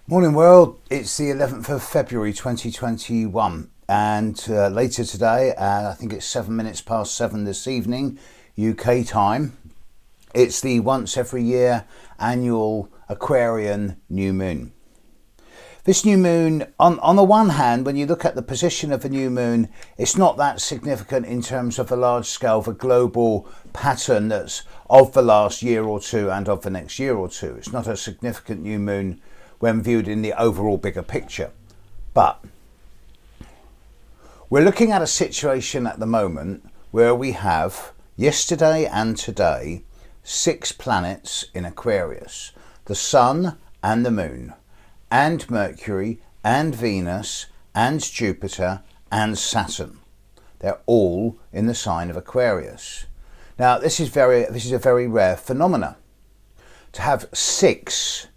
Morning world, it's the 11th of February 2021 and later today, I think it's 7 minutes past 7 this evening UK time, it's the once every year annual Aquarian new moon. This new moon, on the one hand, when you look at the position of the new moon, it's not that significant in terms of a large scale, the global pattern that's of the last year or two and of the next year or two. It's not a significant new moon when viewed in the overall bigger picture. But we're looking at a situation at the moment where we have, yesterday and today, 6 planets in Aquarius. The Sun and the Moon, and Mercury, and Venus, and Jupiter, and Saturn. They're all in the sign of Aquarius. Now, this is a very rare phenomena. To have 6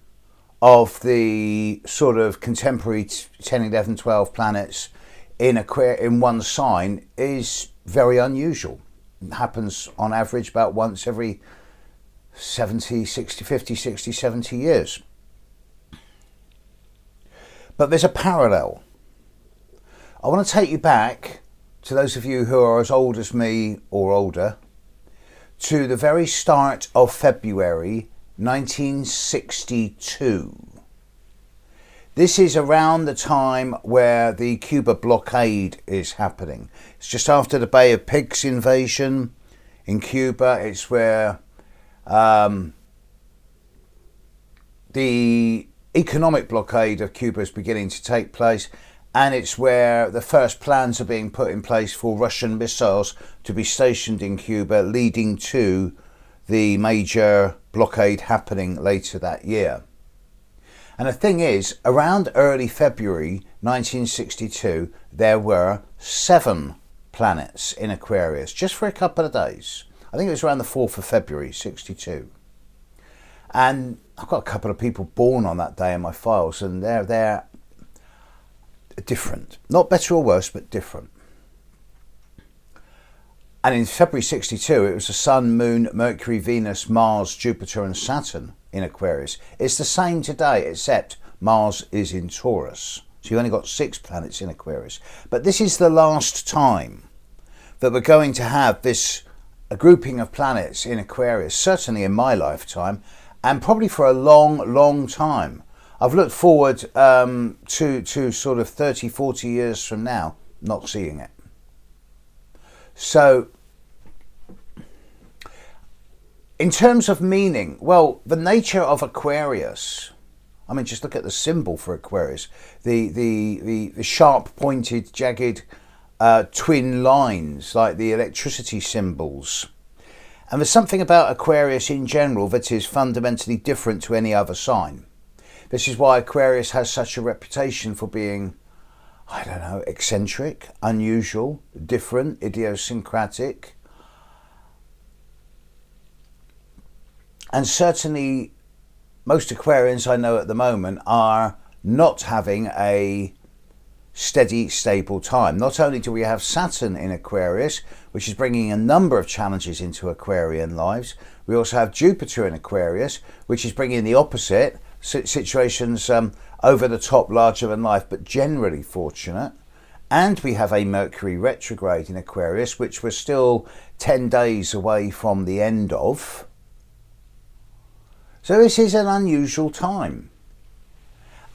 of the sort of contemporary 10, 11, 12 planets in one sign is very unusual. It happens on average about once every 70, 60, 50, 60, 70 years. But there's a parallel. I want to take you back, to those of you who are as old as me or older, to the very start of February 1962. This is around the time where the Cuba blockade is happening. It's just after the Bay of Pigs invasion in Cuba. It's where the economic blockade of Cuba is beginning to take place, and it's where the first plans are being put in place for Russian missiles to be stationed in Cuba, leading to the major blockade happening later that year. And the thing is, around early February 1962, there were 7 planets in Aquarius, just for a couple of days. I think it was around the 4th of February 62. And I've got a couple of people born on that day in my files, and they're different. Not better or worse, but different. And in February 62, it was the Sun, Moon, Mercury, Venus, Mars, Jupiter and Saturn in Aquarius. It's the same today, except Mars is in Taurus. So you've only got 6 planets in Aquarius. But this is the last time that we're going to have this grouping of planets in Aquarius, certainly in my lifetime, and probably for a long, long time. I've looked forward to sort of 30, 40 years from now, not seeing it. So, in terms of meaning, well, the nature of Aquarius, I mean, just look at the symbol for Aquarius, the sharp pointed, jagged twin lines, like the electricity symbols. And there's something about Aquarius in general that is fundamentally different to any other sign. This is why Aquarius has such a reputation for being, I don't know, eccentric, unusual, different, idiosyncratic. And certainly most Aquarians I know at the moment are not having a steady, stable time. Not only do we have Saturn in Aquarius, which is bringing a number of challenges into Aquarian lives, we also have Jupiter in Aquarius, which is bringing the opposite, situations over the top, larger than life, but generally fortunate. And we have a Mercury retrograde in Aquarius, which we're still 10 days away from the end of. So this is an unusual time.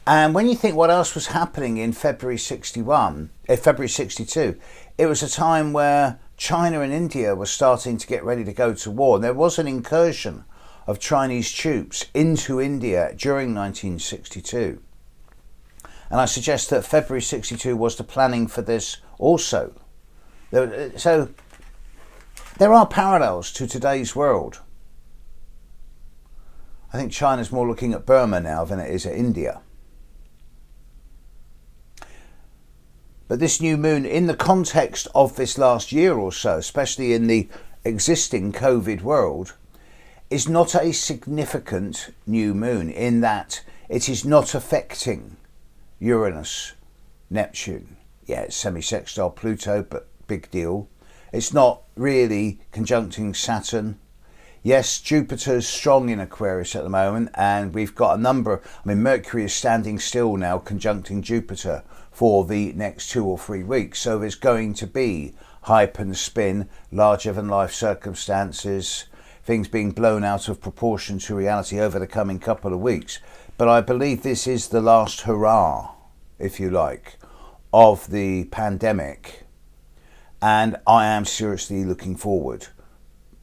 And when you think what else was happening in February 62, it was a time where China and India were starting to get ready to go to war. There was an incursion of Chinese troops into India during 1962. And I suggest that February 62 was the planning for this also. So there are parallels to today's world. I think China's more looking at Burma now than it is at India. But this new moon, in the context of this last year or so, especially in the existing COVID world, is not a significant new moon in that it is not affecting Uranus, Neptune. Yeah, it's semi-sextile Pluto, but big deal. It's not really conjuncting Saturn. Yes, Jupiter's strong in Aquarius at the moment, and we've got a number. I mean, Mercury is standing still now, conjuncting Jupiter for the next 2 or 3 weeks. So there's going to be hype and spin, larger than life circumstances, things being blown out of proportion to reality over the coming couple of weeks. But I believe this is the last hurrah, if you like, of the pandemic. And I am seriously looking forward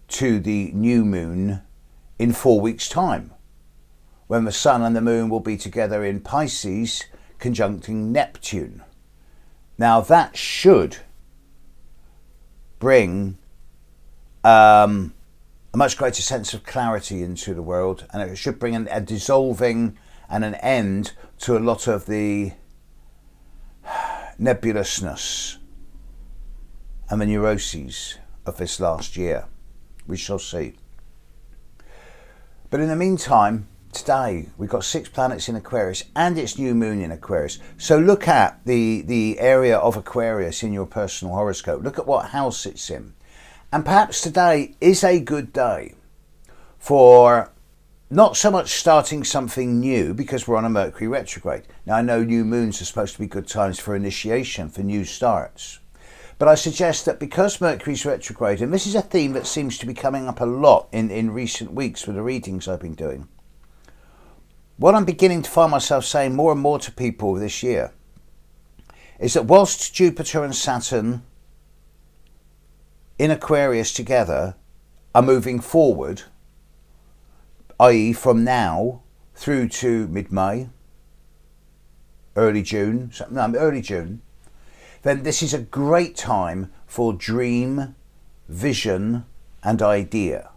to the new moon in 4 weeks' time, when the sun and the moon will be together in Pisces, conjuncting Neptune. Now that should bring a much greater sense of clarity into the world, and it should bring a dissolving and an end to a lot of the nebulousness and the neuroses of this last year. We shall see. But in the meantime, today we've got 6 planets in Aquarius and its new moon in Aquarius. So look at the area of Aquarius in your personal horoscope. Look at what house it's in. And perhaps today is a good day for not so much starting something new, because we're on a Mercury retrograde. Now I know new moons are supposed to be good times for initiation, for new starts. But I suggest that because Mercury's retrograde, and this is a theme that seems to be coming up a lot in recent weeks with the readings I've been doing, what I'm beginning to find myself saying more and more to people this year is that whilst Jupiter and Saturn in Aquarius together are moving forward, i.e. from now through to mid-May, early June, then this is a great time for dream, vision and idea.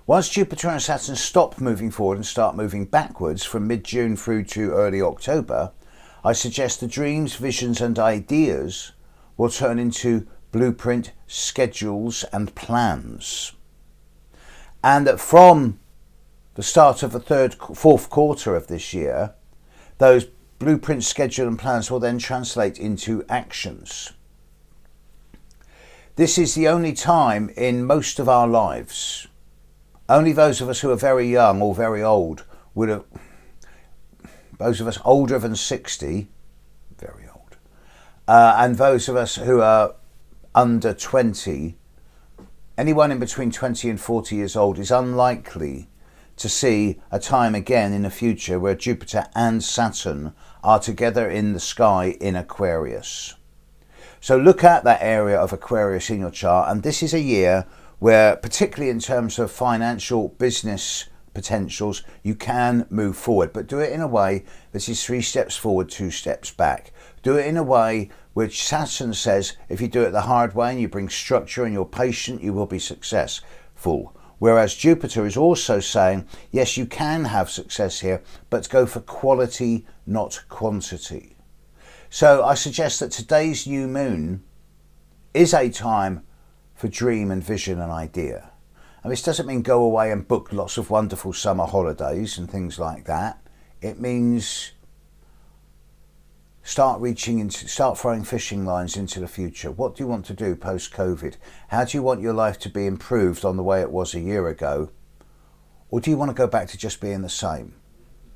Once Jupiter and Saturn stop moving forward and start moving backwards from mid-June through to early October, I suggest the dreams, visions and ideas will turn into blueprint, schedules and plans. And that from the start of the fourth quarter of this year, those blueprint, schedule and plans will then translate into actions. This is the only time in most of our lives, only those of us who are very young or very old would have, those of us older than 60, very old, and those of us who are under 20, anyone in between 20 and 40 years old is unlikely to see a time again in the future where Jupiter and Saturn are together in the sky in Aquarius. So look at that area of Aquarius in your chart, and this is a year where, particularly in terms of financial business potentials, you can move forward, but do it in a way that is 3 steps forward, 2 steps back. Do it in a way which Saturn says, if you do it the hard way and you bring structure and you're patient, you will be successful. Whereas Jupiter is also saying, yes, you can have success here, but go for quality, not quantity. So I suggest that today's new moon is a time for dream and vision and idea. And this doesn't mean go away and book lots of wonderful summer holidays and things like that. It means start throwing fishing lines into the future. What do you want to do post-COVID? How do you want your life to be improved on the way it was a year ago? Or do you want to go back to just being the same?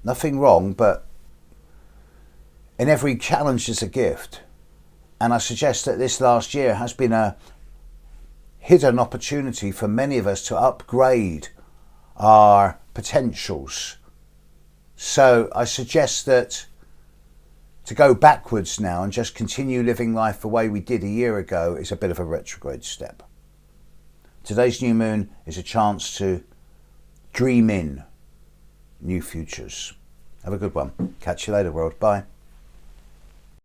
Nothing wrong, but in every challenge is a gift. And I suggest that this last year has been a hidden opportunity for many of us to upgrade our potentials. So I suggest that to go backwards now and just continue living life the way we did a year ago is a bit of a retrograde step. Today's new moon is a chance to dream in new futures. Have a good one. Catch you later, world. Bye.